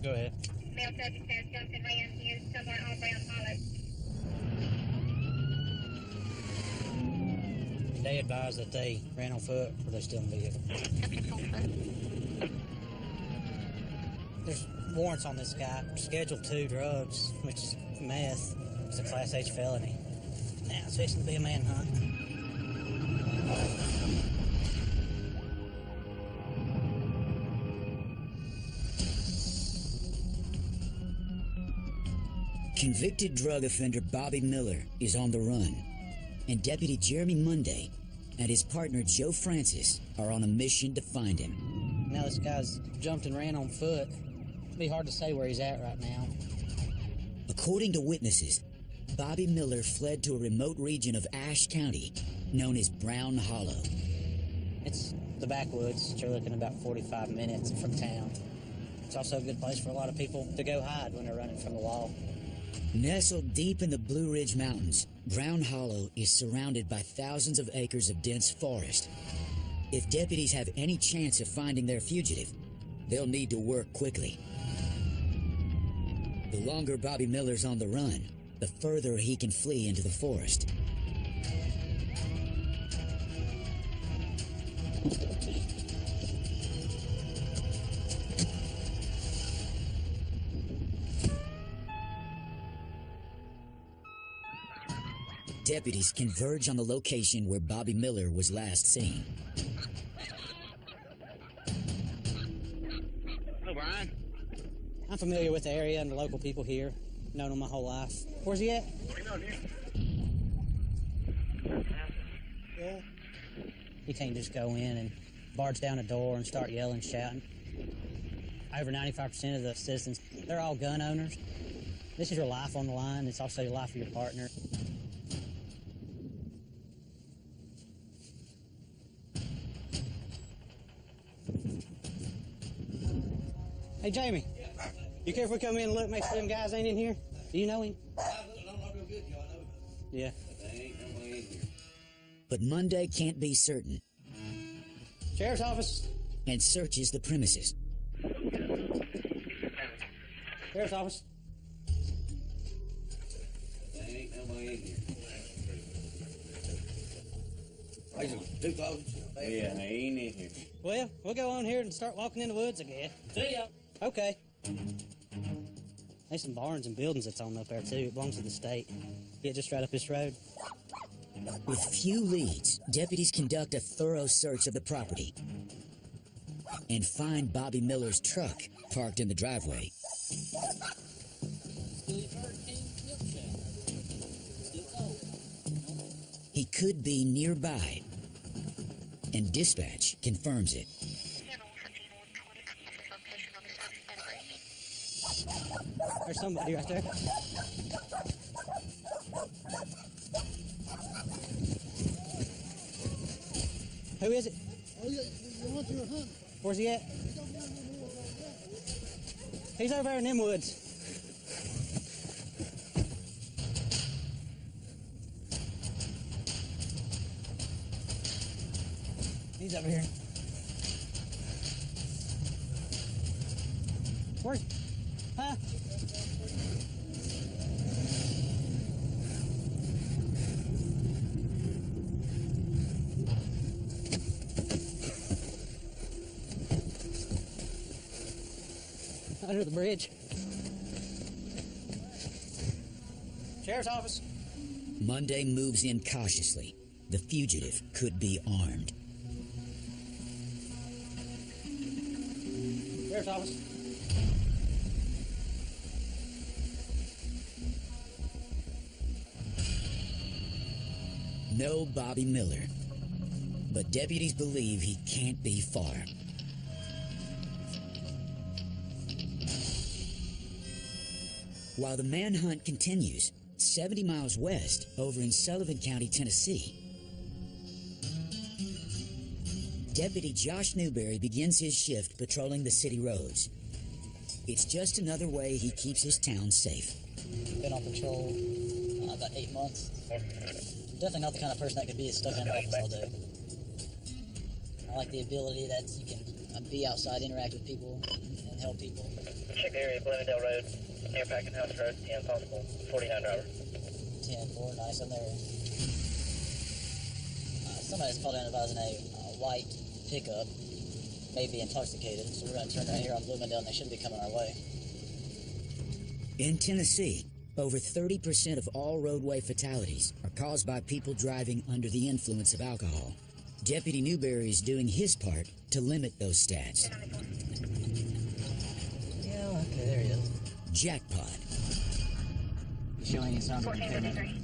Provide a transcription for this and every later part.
Go ahead. Male subject has jumped and ran near somewhere on Brown Hollow. They advised that they ran on foot or they're still in the vehicle. There's warrants on this guy. Schedule 2 drugs, which is meth. It's a Class H felony. Now it's fixing to be a manhunt. Convicted drug offender Bobby Miller is on the run, and Deputy Jeremy Monday and his partner Joe Francis are on a mission to find him. Now this guy's jumped and ran on foot. It'd be hard to say where he's at right now. According to witnesses, Bobby Miller fled to a remote region of Ashe County known as Brown Hollow. It's the backwoods. You're looking about 45 minutes from town. It's also a good place for a lot of people to go hide when they're running from the law. Nestled deep in the Blue Ridge Mountains, Brown Hollow is surrounded by thousands of acres of dense forest. If deputies have any chance of finding their fugitive, they'll need to work quickly. The longer Bobby Miller's on the run, the further he can flee into the forest. Deputies converge on the location where Bobby Miller was last seen. Hello, Brian. I'm familiar with the area and the local people here. Known them my whole life. Where's he at? What are you doing here? Yeah. You can't just go in and barge down a door and start yelling, shouting. Over 95% of the citizens, they're all gun owners. This is your life on the line. It's also your life of your partner. Hey, Jamie. You care if we come in and look, make sure them guys ain't in here? Do you know him? Yeah. But Monday can't be certain Sheriff's office. and searches the premises. Sheriff's office. Yeah, he ain't in here. Well, we'll go on here and start walking in the woods again. See ya. Okay. There's some barns and buildings that's on up there, too. It belongs to the state. Yeah, just right up this road. With few leads, deputies conduct a thorough search of the property and find Bobby Miller's truck parked in the driveway. He could be nearby, and dispatch confirms it. There's somebody right there. Who is it? Where's he at? He's over there in them woods. He's over here. Where's... Huh? Under the bridge. Sheriff's office. Monday moves in cautiously. The fugitive could be armed. Sheriff's office. No Bobby Miller, but deputies believe he can't be far. While the manhunt continues, 70 miles west, over in Sullivan County, Tennessee, Deputy Josh Newberry begins his shift patrolling the city roads. It's just another way he keeps his town safe. Been on patrol about 8 months. Definitely not the kind of person that could be stuck in an office all day. I like the ability that you can be outside, interact with people, and help people. Check the area, Bloomingdale Road, near Packing House Road, 10 possible, 49 driver. 10-4, nice, I'm there. Somebody's called in advising a white pickup may be intoxicated, so we're going to turn right here on Bloomingdale, and they should be coming our way. In Tennessee, over 30% of all roadway fatalities are caused by people driving under the influence of alcohol. Deputy Newberry is doing his part to limit those stats. Yeah, okay, there he is. Jackpot. Showing any signs of impairment.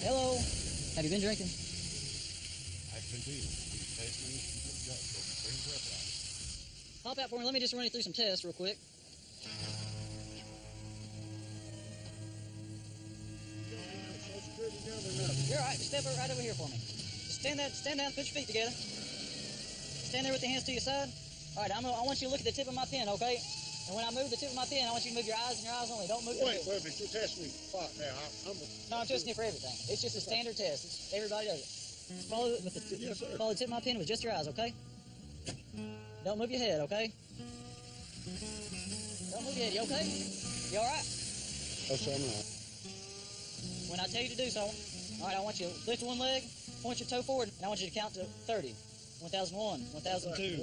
Hello. Have you been drinking? Hop out for me. Let me just run you through some tests real quick. You're all right. Just step right over here for me. Just stand down, put your feet together. Stand there with the hands to your side. All right, I want you to look at the tip of my pen, okay? And when I move the tip of my pen, I want you to move your eyes and your eyes only. Don't move your head. Wait, but you're testing me spot now. No, I'm testing it for everything. It's just a standard test. Everybody does it. Follow it with follow the tip of my pen with just your eyes, okay? Don't move your head, okay? Don't move your head. You okay? You all right? Oh, so I'm not. When I tell you to do so, all right, I want you to lift one leg, point your toe forward, and I want you to count to 30. 1001, 1002,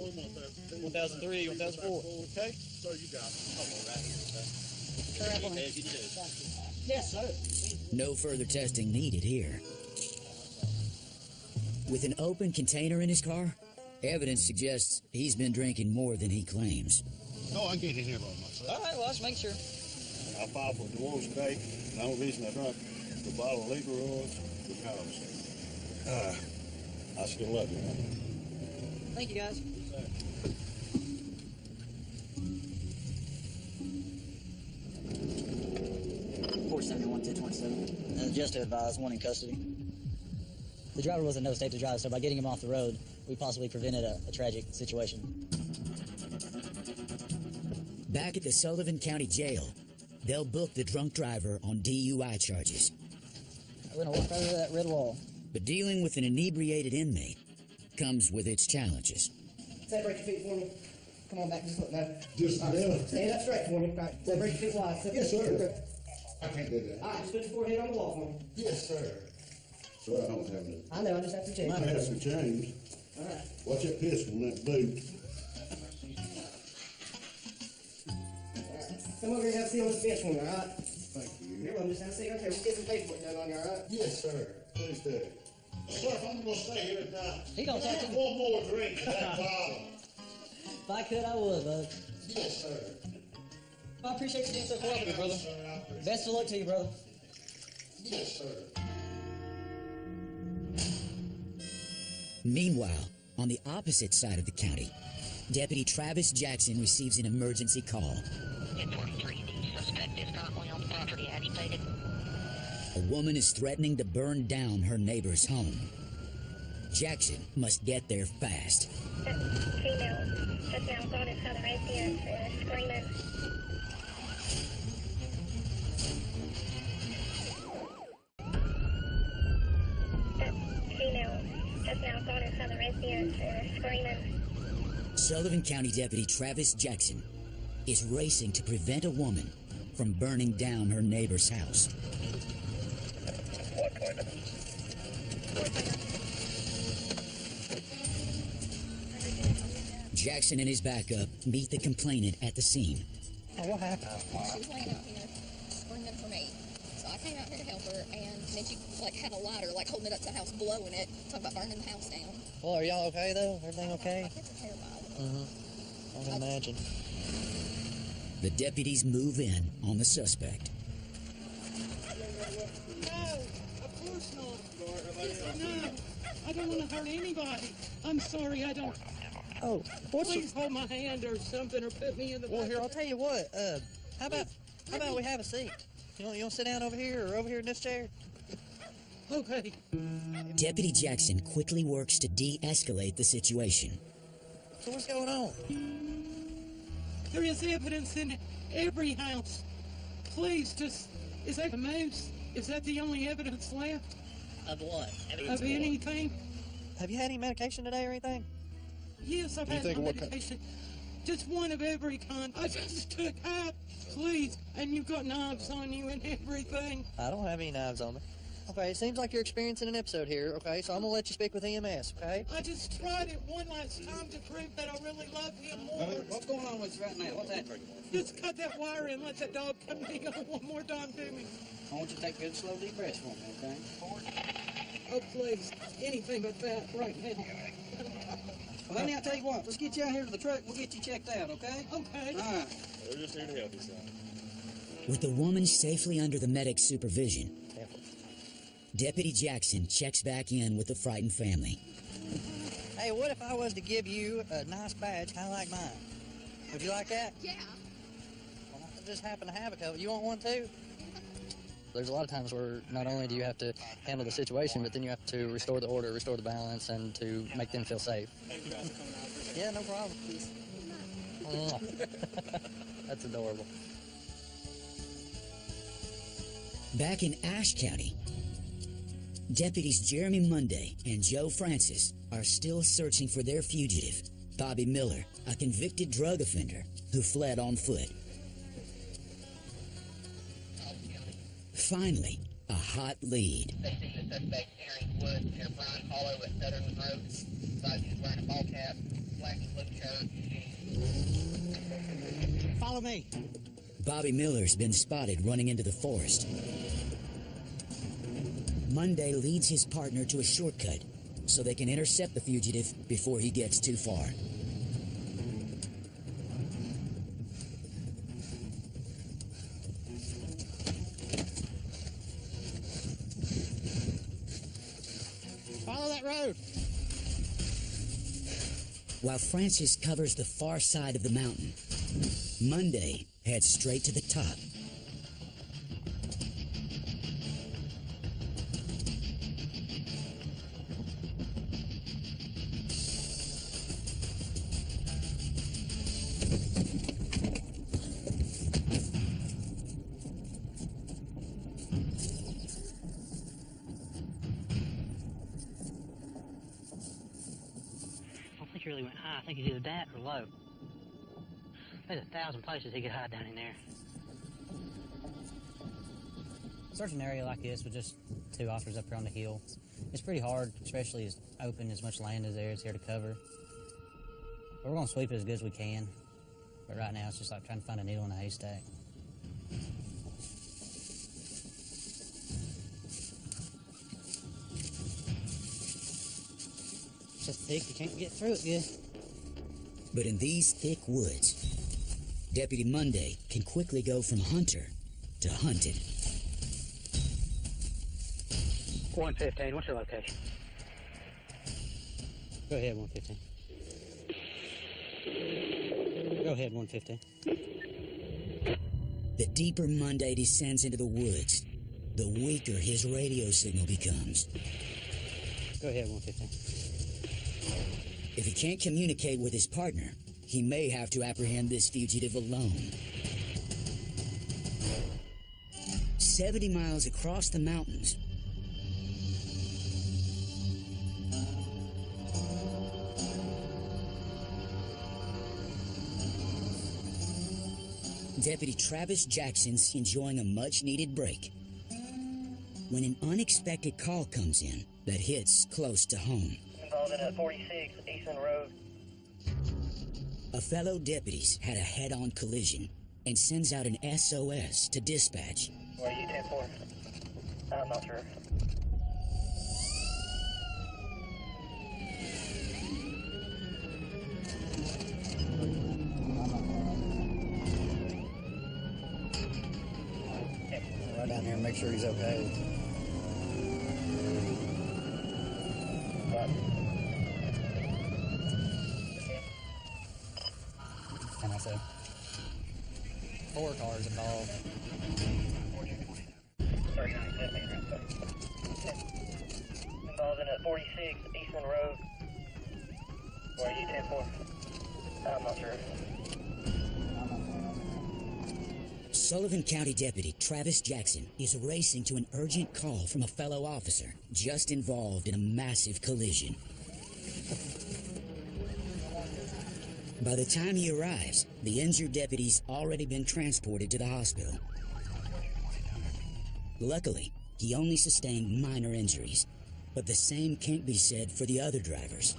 1003, 1004. Okay? So you got it. Turn around for me. Yes, sir. No further testing needed here. With an open container in his car, evidence suggests he's been drinking more than he claims. No, I get in here by myself. All right, well, let's make sure. I filed for divorce today. The only reason I drank the bottle of liquor was because I still love you. Thank you, guys. 471-1027. Just to advise, one in custody. The driver was in no state to drive, so by getting him off the road, we possibly prevented a tragic situation. Back at the Sullivan County Jail, they'll book the drunk driver on DUI charges. We're going to walk right over that red wall. But dealing with an inebriated inmate comes with its challenges. Separate your feet for me. Come on back, just look now. Just right, now? stand up straight for me. Right. Separate your feet wide. Yes, sir. Okay. I can't do that. All right, just put your forehead on the wall for me. Yes, sir. So I don't have it. I know, I just have to check. Mine has some change. All right. Watch that pistol in that boot. Come over here and have a seat on this bench for me, all right? Thank you. You're welcome. Just have a seat right here. We'll get some paperwork done on you, all right? Yes, sir. Please do. Sir, I'm going to stay here tonight. He gonna Can I take have you. one more drink of that bottle? If I could, I would, bud. Yes, sir. I appreciate you being so cooperative, brother. Yes, sir, I appreciate Best of luck to you, brother. it. Yes, sir. Meanwhile, on the opposite side of the county, Deputy Travis Jackson receives an emergency call. 1043, the suspect is currently on the property, agitated. A woman is threatening to burn down her neighbor's home. Jackson must get there fast. Female just now got inside the residence screaming. Female just now got inside the residence screaming. Sullivan County Deputy Travis Jackson is racing to prevent a woman from burning down her neighbor's house. Jackson and his backup meet the complainant at the scene. Oh, what happened? She was laying out here screaming for me. So I came out here to help her, and then she had a lighter, holding it up to the house, blowing it, talking about burning the house down. Well, are y'all okay, though? Everything okay? My kids are terrified. I can imagine. The deputies move in on the suspect. No, of course not. No, I don't want to hurt anybody. I'm sorry, I don't. Oh, Please hold my hand or something, or put me in the. Well, here, I'll tell you what. How about we have a seat? You want to sit down over here or over here in this chair? Okay. Deputy Jackson quickly works to de-escalate the situation. So what's going on? There is evidence in every house. Please, just, is that the moose? Is that the only evidence left? Of what? Of anything? Have you had any medication today or anything? Yes, I've had my medication. Just one of every kind. I just took half, please. And you've got knives on you and everything. I don't have any knives on me. Okay, it seems like you're experiencing an episode here, okay? So I'm gonna let you speak with EMS, okay? I just tried it one last time to prove that I really love him more. What's going on with you right now? What's happening? Just cut that wire and let that dog come hang on one more time to me. I want you to take a good, slow, deep breath for me, okay? Oh, please. Anything but that right now. Well, let me tell you what. Let's get you out here to the truck. We'll get you checked out, okay? Okay. All right. We're just here to help you, son. With the woman safely under the medic's supervision, Deputy Jackson checks back in with the frightened family. Hey, what if I was to give you a nice badge, kind of like mine? Would you like that? Yeah. Well, I just happen to have a couple. You want one too? There's a lot of times where not only do you have to handle the situation, but then you have to restore the order, restore the balance, and to make them feel safe. Yeah, no problem. That's adorable. Back in Ashe County, deputies Jeremy Monday and Joe Francis are still searching for their fugitive, Bobby Miller, a convicted drug offender who fled on foot. Finally, a hot lead. They see the suspect entering the woods near Bryan Hollow at Sutherland Road. Thought he was wearing a ball cap, black blue shirt. Follow me. Bobby Miller's been spotted running into the forest. Monday leads his partner to a shortcut so they can intercept the fugitive before he gets too far. Follow that road. While Francis covers the far side of the mountain, Monday heads straight to the top. I don't think he really went high. I think he's either that or low. There's 1,000 places he could hide down in there. Searching an area like this with just 2 officers up here on the hill, it's pretty hard, especially as open as much land as there is here to cover. But we're going to sweep it as good as we can. But right now, it's just like trying to find a needle in a haystack. It's just thick, you can't get through it good. But in these thick woods, Deputy Monday can quickly go from hunter to hunted. 115, what's your location? Go ahead, 115. Go ahead, 115. The deeper Monday descends into the woods, the weaker his radio signal becomes. Go ahead, 115. If he can't communicate with his partner, he may have to apprehend this fugitive alone. 70 miles across the mountains, Deputy Travis Jackson's enjoying a much-needed break when an unexpected call comes in that hits close to home. Involved in a 46 Eastern Road. A fellow deputies had a head-on collision and sends out an SOS to dispatch. What are you 10 for? I'm not sure. Right down here and make sure he's okay. What? And I said, 4 cars involved. 39 centimeters. Involved in a 46 Eastern Road. What are you 10 for? I'm not sure. Sullivan County Deputy Travis Jackson is racing to an urgent call from a fellow officer just involved in a massive collision. By the time he arrives, the injured deputy's already been transported to the hospital. Luckily, he only sustained minor injuries, but the same can't be said for the other drivers.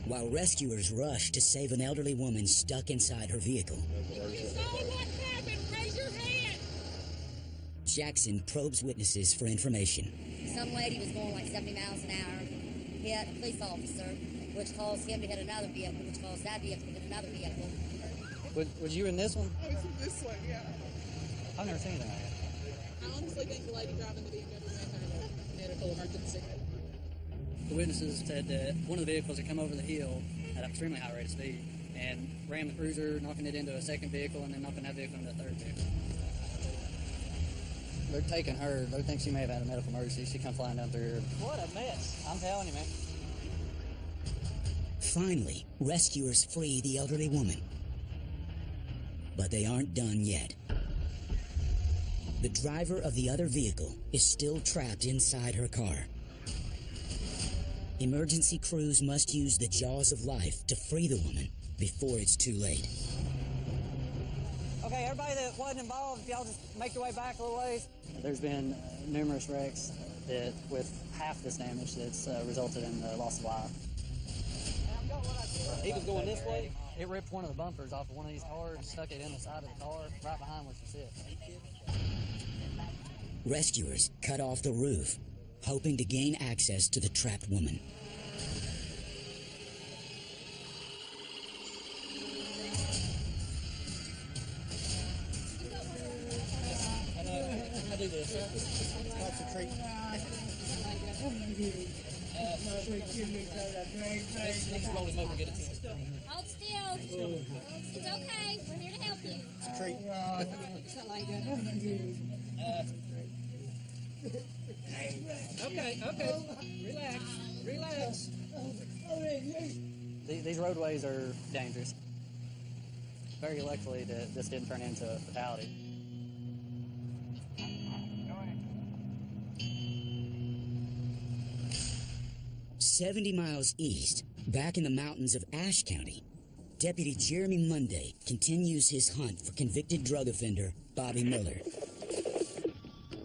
While rescuers rush to save an elderly woman stuck inside her vehicle, Jackson probes witnesses for information. Some lady was going like 70 miles an hour, hit a police officer, which caused him to hit another vehicle, which caused that vehicle to hit another vehicle. Was you in this one? I was in this one, yeah. I've never seen anything like that. I honestly think the lady driving the BMW had a medical emergency. The witnesses said that one of the vehicles had come over the hill at an extremely high rate of speed and rammed the cruiser, knocking it into a second vehicle and then knocking that vehicle into a third vehicle. They're taking her. They think she may have had a medical emergency. She come flying down through here. What a mess. I'm telling you, man. Finally, rescuers free the elderly woman. But they aren't done yet. The driver of the other vehicle is still trapped inside her car. Emergency crews must use the jaws of life to free the woman before it's too late. Okay, everybody that wasn't involved, if y'all just make your way back a little ways. There's been numerous wrecks that, with half this damage, that's resulted in the loss of life. He was going this way. It ripped one of the bumpers off of one of these cars, stuck it in the side of the car, right behind where she sits. Rescuers cut off the roof, hoping to gain access to the trapped woman. I do this. Concentrate. Hold still. It's okay. We're here to help you. Okay. Relax. These roadways are dangerous. Very luckily that this didn't turn into a fatality. "70 miles east, back in the mountains of Ashe County, Deputy Jeremy Monday continues his hunt for convicted drug offender Bobby Miller.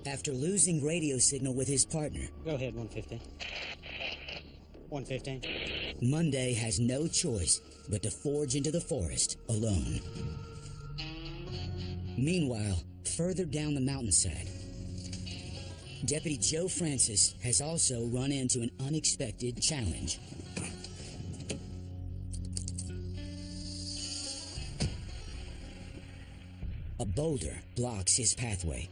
After losing radio signal with his partner, Go ahead, 115. 115. Monday has no choice but to forge into the forest alone. Meanwhile, further down the mountainside, Deputy Joe Francis has also run into an unexpected challenge. A boulder blocks his pathway.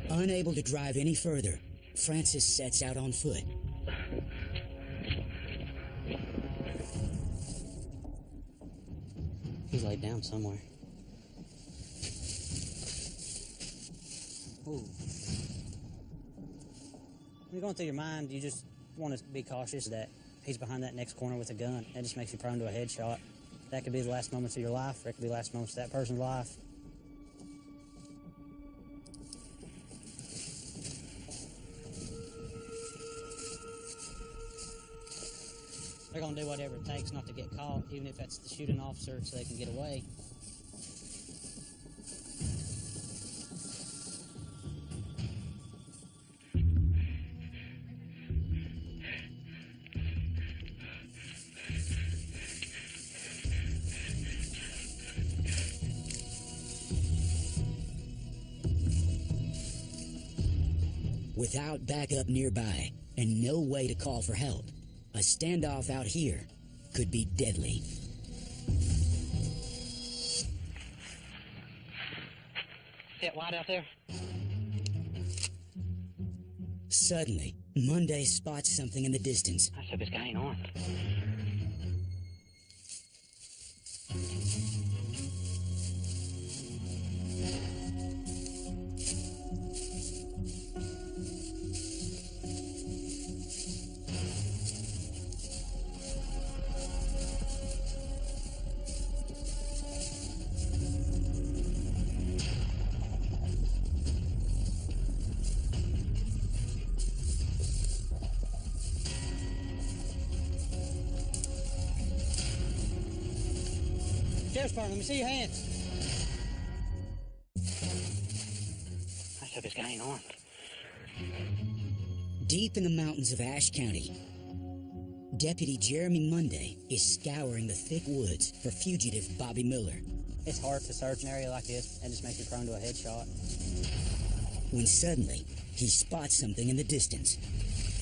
Unable to drive any further, Francis sets out on foot. He's laid down somewhere. Ooh. When you're going through your mind, you just want to be cautious that he's behind that next corner with a gun. That just makes you prone to a headshot. That could be the last moments of your life, or it could be the last moments of that person's life. They're going to do whatever it takes not to get caught, even if that's to shoot an officer so they can get away. Without backup nearby and no way to call for help, a standoff out here could be deadly. Hit wide out there. Suddenly, Monday spots something in the distance. I hope this guy ain't armed. Sheriff's Department, let me see your hands. I hope this guy ain't armed. Deep in the mountains of Ashe County, Deputy Jeremy Monday is scouring the thick woods for fugitive Bobby Miller. It's hard to search an area like this and just makes you prone to a headshot. When suddenly, he spots something in the distance.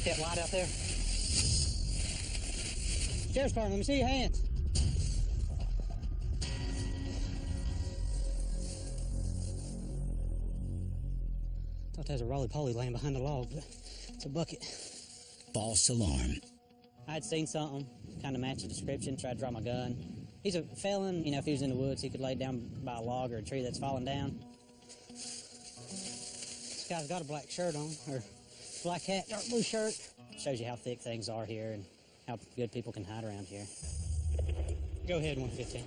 That light out there? Sheriff's Department, let me see your hands. Thought there was a roly-poly laying behind the log, but it's a bucket. False alarm. I'd seen something, kind of matched the description, tried to draw my gun. He's a felon, you know, if he was in the woods, he could lay down by a log or a tree that's fallen down. This guy's got a black shirt on, or black hat, dark blue shirt. Shows you how thick things are here and how good people can hide around here. Go ahead, 115.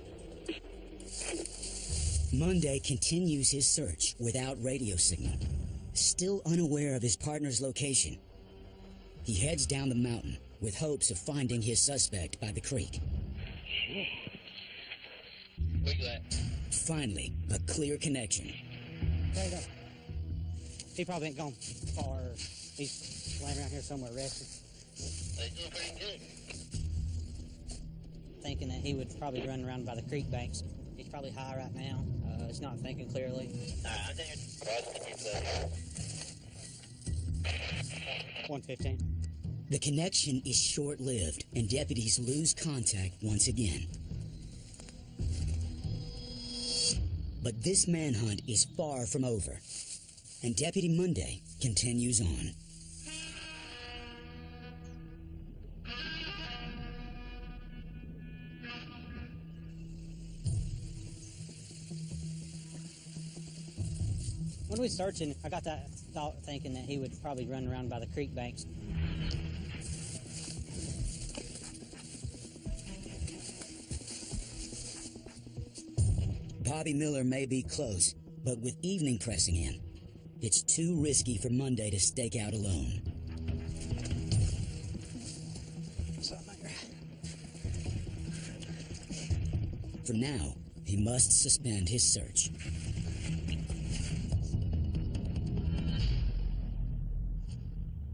Monday continues his search without radio signal. Still unaware of his partner's location, he heads down the mountain with hopes of finding his suspect by the creek. Where you at? Finally, a clear connection. There you go. He probably ain't gone far. He's laying around here somewhere resting. They doing pretty good. Thinking that he would probably run around by the creek banks. He's probably high right now. He's not thinking clearly. I think it's 115. The connection is short-lived, and deputies lose contact once again. But this manhunt is far from over, and Deputy Monday continues on. When we was searching, I got that thought thinking that he would probably run around by the creek banks. Bobby Miller may be close, but with evening pressing in, it's too risky for Monday to stake out alone. For now, he must suspend his search.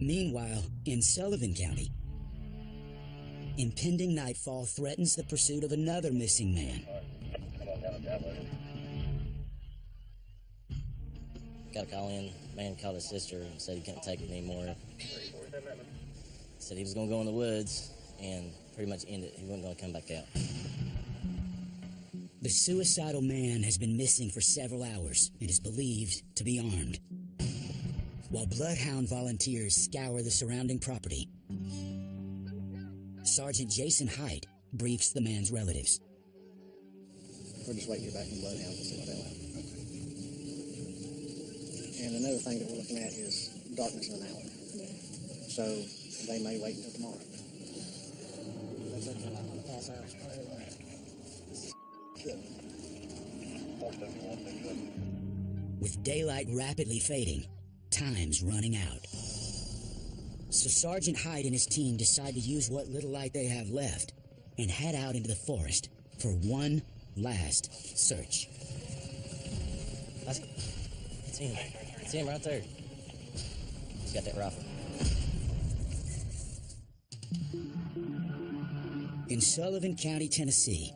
Meanwhile, in Sullivan County, impending nightfall threatens the pursuit of another missing man. Got a call in. Man called his sister and said he couldn't take it anymore. Said he was going to go in the woods and pretty much end it. He wasn't going to come back out. The suicidal man has been missing for several hours and is believed to be armed. While bloodhound volunteers scour the surrounding property, Sergeant Jason Height briefs the man's relatives. We're just waiting to hear back from bloodhounds and see what they'll happen. And another thing that we're looking at is darkness in an hour. Yeah. So they may wait until tomorrow. With daylight rapidly fading, time's running out. So Sergeant Hyde and his team decide to use what little light they have left and head out into the forest for one last search. It's him. It's him right there. He's got that rifle. In Sullivan County, Tennessee,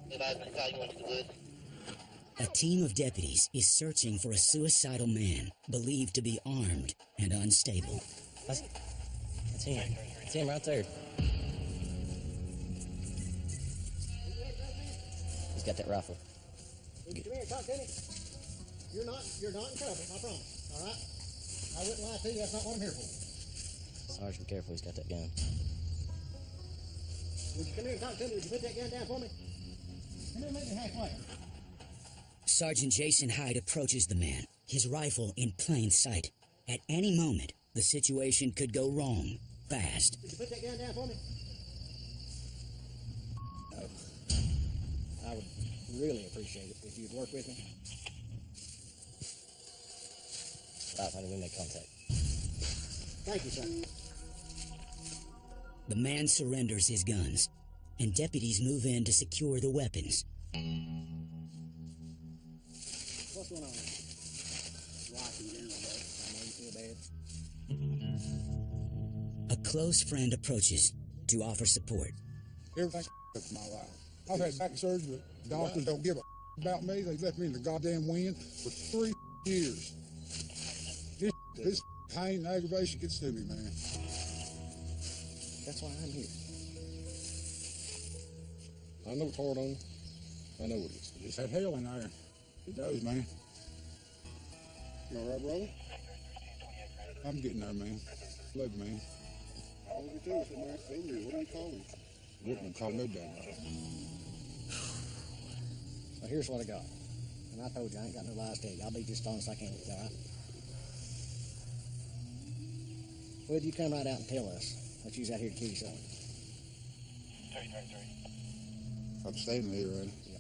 a team of deputies is searching for a suicidal man believed to be armed and unstable. It's him. It's him right there. He's got that rifle. Come here and talk to me. You're not in trouble, I promise. All right? I wouldn't lie to you. That's not what I'm here for. Sergeant, be careful. He's got that gun. Would you come here and talk to me? Would you put that gun down for me? Come here and meet me halfway. Sergeant Jason Hyde approaches the man, his rifle in plain sight. At any moment, the situation could go wrong fast. Would you put that gun down for me? No. I would really appreciate it if you'd work with me. Right, honey, we make contact. Thank you, sir. The man surrenders his guns, and deputies move in to secure the weapons. What's going on? Life in general, bro. I know you feel bad. A close friend approaches to offer support. Everything that's my life. I've had back surgery, but doctors don't give a about me. They left me in the goddamn wind for 3 years. This pain and aggravation gets to me, man. That's why I'm here. I know it's hard on you. I know it is. It's that hell in there. It does, man. You all right, brother? I'm getting there, man. Love you, man. Love you too, man. What do you call him? What do you call me down there? So here's what I got. And I told you, I ain't got no lies to tell you. I'll be just honest I can with you, all right? Well, you come right out and tell us that you's out here to kill yourself. I'm staying here, right? Yeah.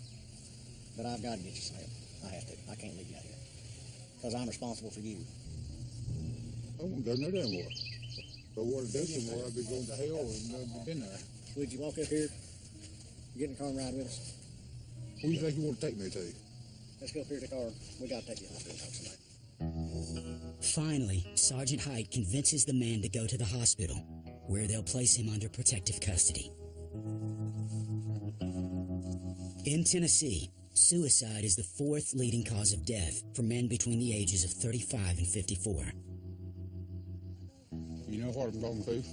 But I've got to get you some help. I have to. I can't leave you out here. Because I'm responsible for you. I won't go no damn more. But what it does anymore, I'll be going to hell and been there. Would you walk up here, get in the car and ride with us? Where do you think you want to take me to? Let's go up here to the car. We got to take you to the hospital and talk to somebody. Finally, Sergeant Height convinces the man to go to the hospital, where they'll place him under protective custody. In Tennessee, suicide is the 4th leading cause of death for men between the ages of 35 and 54. You know what I'm going through?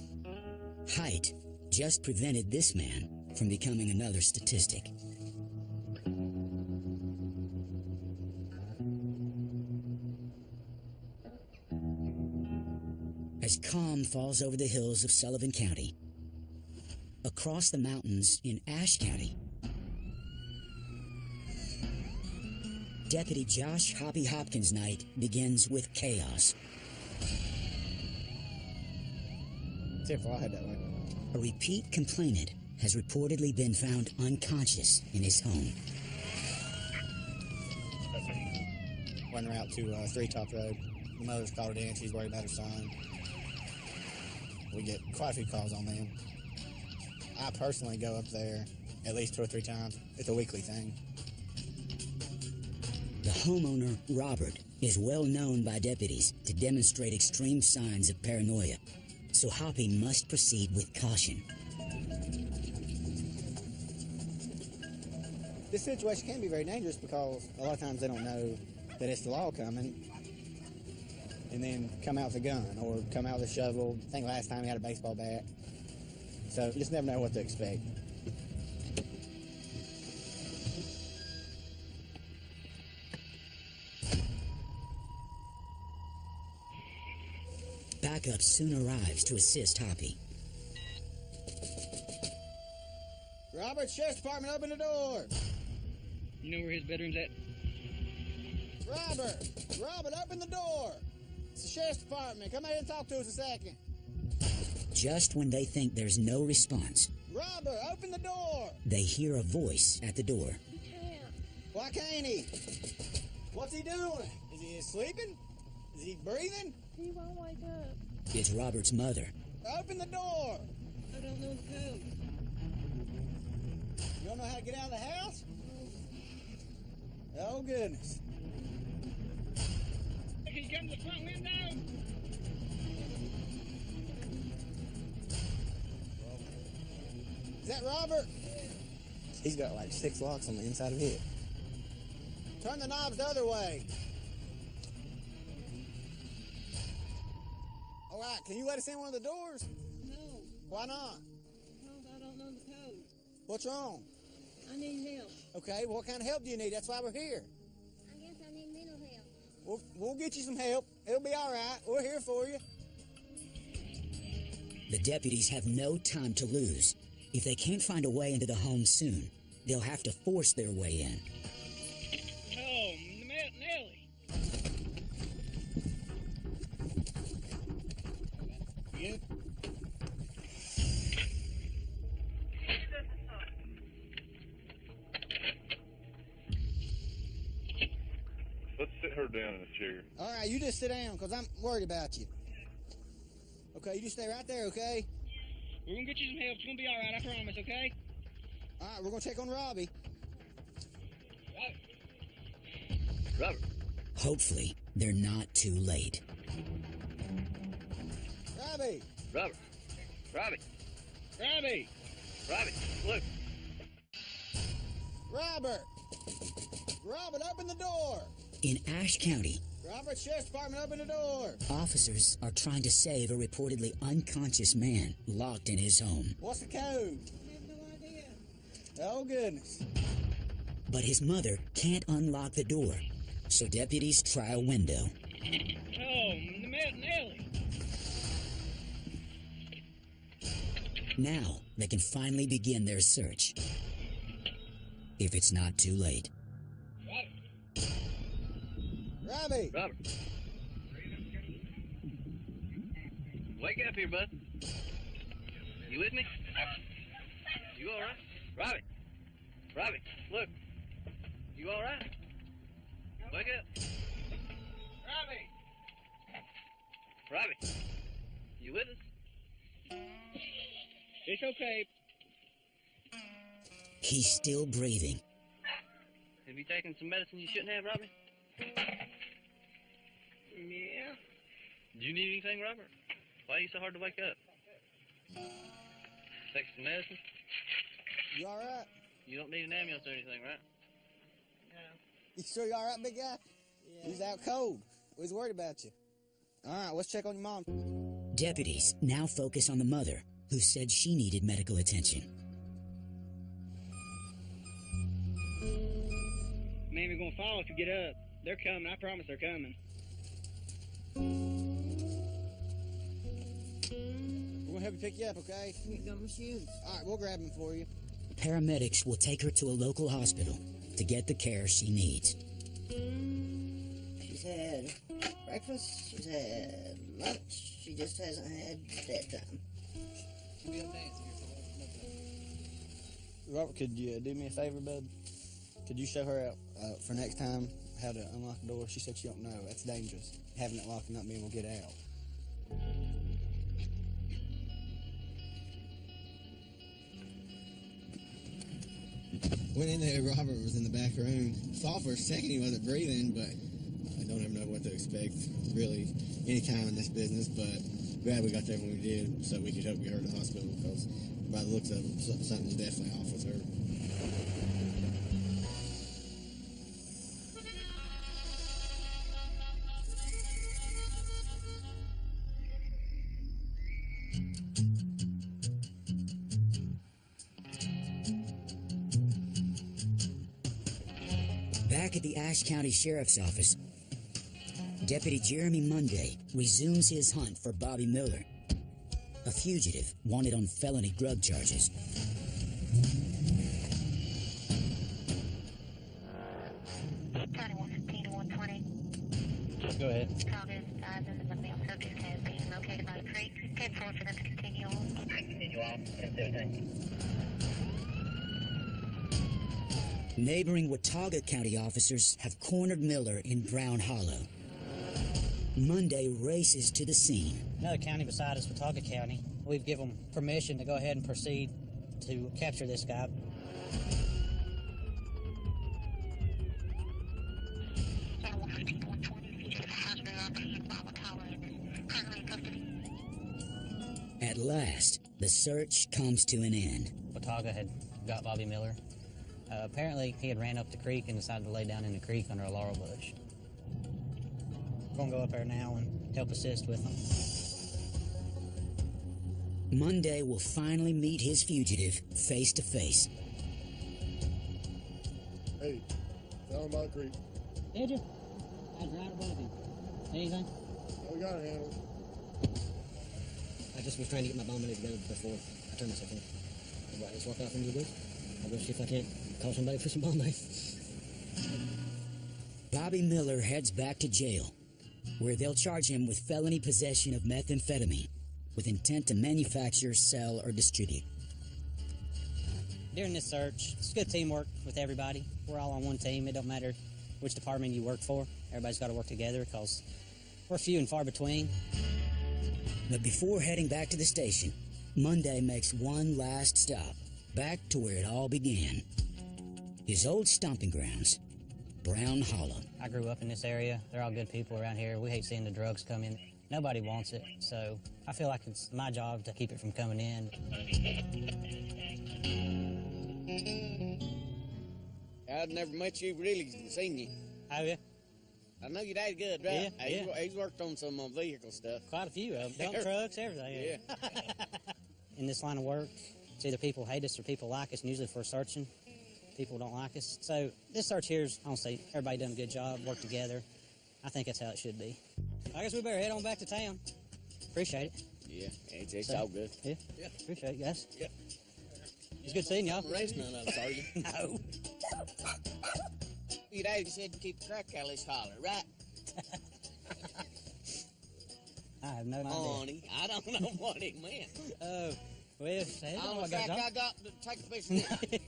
Height just prevented this man from becoming another statistic. As calm falls over the hills of Sullivan County, across the mountains in Ashe County, Deputy Josh Hoppy Hopkins' night begins with chaos. Except for I had that one. A repeat complainant has reportedly been found unconscious in his home. Went out to Three Top Road. The mother's called it in. She's worried about her son. We get quite a few calls on them. I personally go up there at least 2 or 3 times. It's a weekly thing. The homeowner, Robert, is well known by deputies to demonstrate extreme signs of paranoia, so Hoppy must proceed with caution. This situation can be very dangerous because a lot of times they don't know that it's the law coming and then come out with a gun or come out with a shovel. I think last time he had a baseball bat. So you just never know what to expect. Backup soon arrives to assist Hoppy. Robert, Sheriff's Department, open the door. You know where his bedroom's at? Robert, open the door. It's the Sheriff's Department. Come here and talk to us a second. Just when they think there's no response, Robert, open the door. they hear a voice at the door. Why can't he? What's he doing? Is he sleeping? Is he breathing? He won't wake up. It's Robert's mother. Open the door. I don't know the code. You don't know how to get out of the house? Oh, goodness. Can you come to the front window? Is that Robert? He's got like 6 locks on the inside of it. Turn the knobs the other way. All right, can you let us in one of the doors? No. Why not? No, I don't know the code. What's wrong? I need help. Okay, well, what kind of help do you need? That's why we're here. I guess I need mental help. We'll get you some help. It'll be all right. We're here for you. The deputies have no time to lose. If they can't find a way into the home soon, they'll have to force their way in. Oh, Nelly. Yeah? Let's sit her down in a chair. All right, you just sit down because I'm worried about you. Okay, you just stay right there, okay? We're gonna get you some help. It's gonna be all right, I promise, okay? All right, we're gonna check on Robbie. Robert, Hopefully, they're not too late. Robbie! Robert. Robbie. Robbie! Robbie, look. Robert! Robert, open the door! In Ashe County, Robert, Sheriff's Department, open the door! officers are trying to save a reportedly unconscious man locked in his home. What's the code? Oh, goodness. But his mother can't unlock the door, so deputies try a window. Oh, the Mountain Alley. Now they can finally begin their search. If it's not too late. Robbie! Robert. Wake up here, bud. You with me? You all right? Robbie. Robbie, look. You all right? Wake up. Robbie! Robbie. You with us? It's okay. He's still breathing. Have you taken some medicine you shouldn't have, Robbie? Yeah. Do you need anything, Robert? Why are you so hard to wake up? Take some medicine? You all right? You don't need an ambulance or anything, right? No. You sure you all right, big guy? Yeah. He's out cold. We was worried about you. All right, let's check on your mom. Deputies now focus on the mother, who said she needed medical attention. Mammy's gonna fall if you get up. They're coming. I promise they're coming. We're gonna help you pick you up, okay? You got my shoes. All right, we'll grab them for you. Paramedics will take her to a local hospital to get the care she needs. She's had breakfast, she's had lunch, she just hasn't had bedtime. Robert, could you do me a favor, bud? Could you show her out for next time how to unlock the door? She said she don't know. That's dangerous. Having it locked and not being able to get out. Went in there, Robert was in the back room. Thought for a second he wasn't breathing, but I don't ever know what to expect, really, any time in this business, but glad we got there when we did so we could help get her to the hospital, because by the looks of it, something's definitely off with her. Back at the Ashe County Sheriff's Office, Deputy Jeremy Monday resumes his hunt for Bobby Miller, a fugitive wanted on felony drug charges. County 115 to 120. Go ahead. Call this advising that the male subject has been located by the creek. 10-4 for them to continue on. Continue on. 10-17. Neighboring Watauga County officers have cornered Miller in Brown Hollow. Monday races to the scene. Another county beside us, Watauga County. We've given them permission to go ahead and proceed to capture this guy. At last, the search comes to an end. Watauga had got Bobby Miller. Apparently, he had ran up the creek and decided to lay down in the creek under a laurel bush. We're going to go up there now and help assist with him. Monday will finally meet his fugitive face to face. Hey, found him by the creek. Did you? I was right above him. Anything? We got it handled. I just was trying to get my bomb ready to go before I turned myself in. Right, let's walk off into the woods. I'll go see if I can't call somebody for some Bombay. Bobby Miller heads back to jail, where they'll charge him with felony possession of methamphetamine with intent to manufacture, sell, or distribute. During this search, it's good teamwork with everybody. We're all on one team. It don't matter which department you work for. Everybody's got to work together because we're few and far between. But before heading back to the station, Monday makes one last stop, back to where it all began. His old stomping grounds, Brown Hollow. I grew up in this area. They're all good people around here. We hate seeing the drugs come in. Nobody wants it, so I feel like it's my job to keep it from coming in. I've never met you, really seen you. Have you? I know your dad's good, right? Yeah. He's worked on some vehicle stuff. Quite a few of them. Dump trucks, everything. Yeah. In this line of work, it's either people hate us or people like us, and usually if we're searching, people don't like us. So this search here is, I don't say everybody done a good job, work together. I think that's how it should be. I guess we better head on back to town. Appreciate it. Yeah, it's all good. Yeah? Yeah. Appreciate it, guys. Yeah. It's good seeing y'all. Race none of us, are you? No. Your daddy said to keep the crack out of this holler, right? I have no idea. Honey, I don't know what it meant. Oh, well, say All the fact I got to take a piece of it.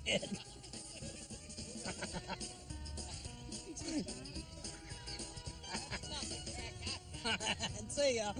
See y'all.